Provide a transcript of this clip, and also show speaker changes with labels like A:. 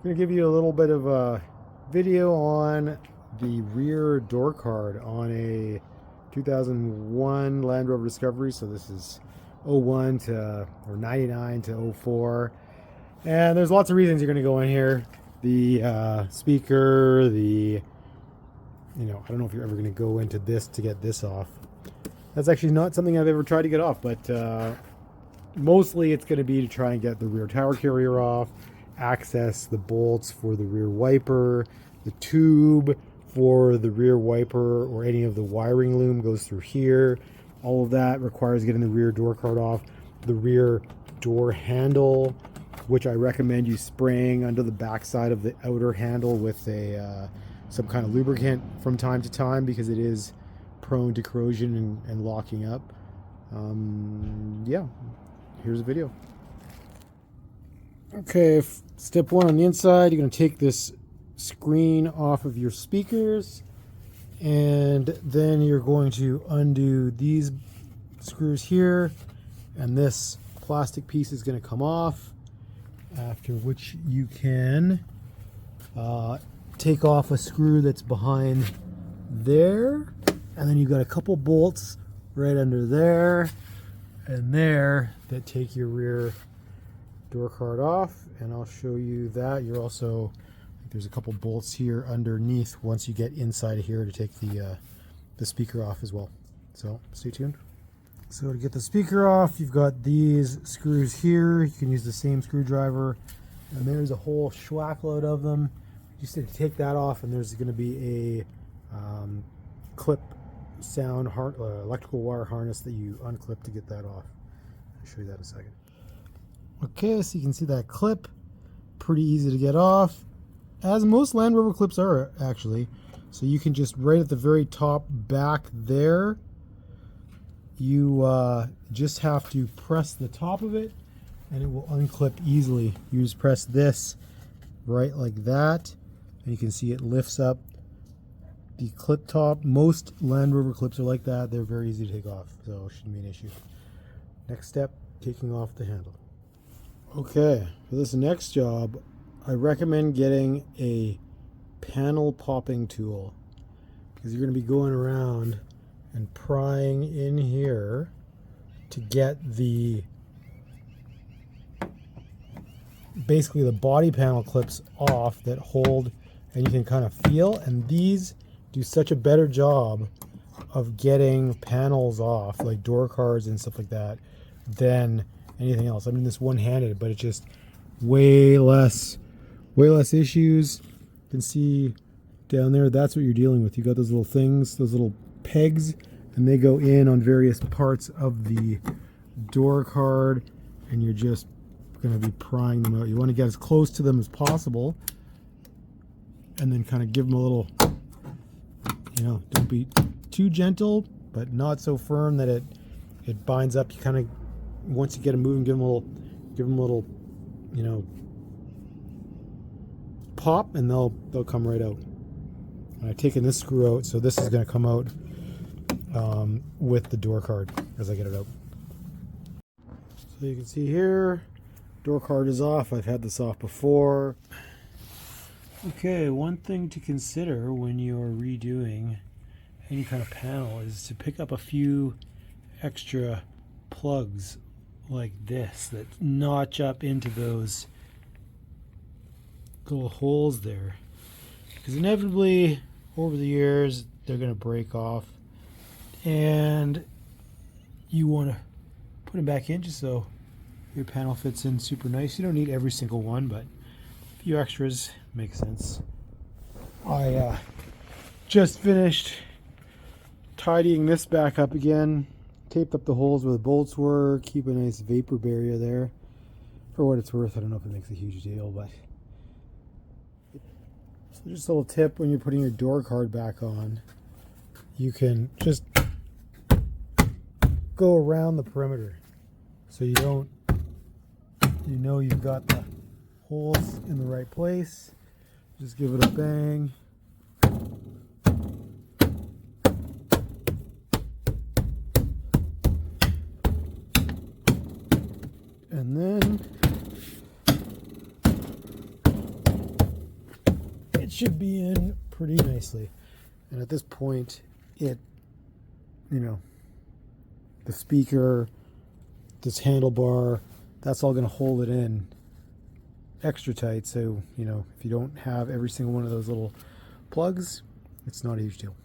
A: going to give you a little bit of a video on the rear door card on a 2001 Land Rover Discovery. So this is 01 to, or 99 to 04. And there's lots of reasons you're going to go in here. The speaker, I don't know if you're ever going to go into this to get this off. That's actually not something I've ever tried to get off, but mostly it's going to be to try and get the rear tower carrier off, access the bolts for the rear wiper, the tube for the rear wiper or any of the wiring loom goes through here. All of that requires getting the rear door card off. The rear door handle, which I recommend you spraying under the backside of the outer handle with a some kind of lubricant from time to time because it is prone to corrosion and locking up. Yeah, here's a video. Okay, step one on the inside, you're going to take this screen off of your speakers, and then you're going to undo these screws here, and this plastic piece is going to come off, after which you can take off a screw that's behind there, and then you've got a couple bolts right under there and there that take your rear door card off, and I'll show you that. You're also, there's a couple bolts here underneath once you get inside of here to take the speaker off as well. So stay tuned. So to get the speaker off, you've got these screws here. You can use the same screwdriver, and there's a whole schwackload of them. You just need to take that off, and there's going to be a clip sound electrical wire harness that you unclip to get that off. I'll show you that in a second. Okay, so you can see that clip, pretty easy to get off, as most Land Rover clips are actually. So you can just, right at the very top back there, you just have to press the top of it and it will unclip easily. You just press this right like that, and you can see it lifts up the clip top. Most Land Rover clips are like that. They're very easy to take off, so it shouldn't be an issue. Next step, taking off the handle. Okay, for this next job, I recommend getting a panel popping tool, because you're going to be going around and prying in here to get basically the body panel clips off that hold, and you can kind of feel, and these do such a better job of getting panels off, like door cards and stuff like that, than anything else. I mean, this one-handed, but it's just way less issues. You can see down there, that's what you're dealing with. You got those little things, those little pegs, and they go in on various parts of the door card, and you're just going to be prying them out. You want to get as close to them as possible, and then kind of give them a little, don't be too gentle, but not so firm that it binds up. You kind of, once you get them moving, give them a little, pop, and they'll come right out. And I've taken this screw out, so this is going to come out with the door card as I get it out. So you can see here, door card is off. I've had this off before. Okay, one thing to consider when you're redoing any kind of panel is to pick up a few extra plugs like this that notch up into those little holes there, because inevitably over the years they're going to break off, and you want to put them back in just so your panel fits in super nice. You don't need every single one, but a few extras make sense. I just finished tidying this back up again. Taped up the holes where the bolts were, keep a nice vapor barrier there. For what it's worth, I don't know if it makes a huge deal, but so just a little tip: when you're putting your door card back on, you can just go around the perimeter, so you don't, you've got the holes in the right place. Just give it a bang. And then it should be in pretty nicely. And at this point, it, you know, the speaker, this handlebar, that's all going to hold it in extra tight. So, you know, if you don't have every single one of those little plugs, it's not a huge deal.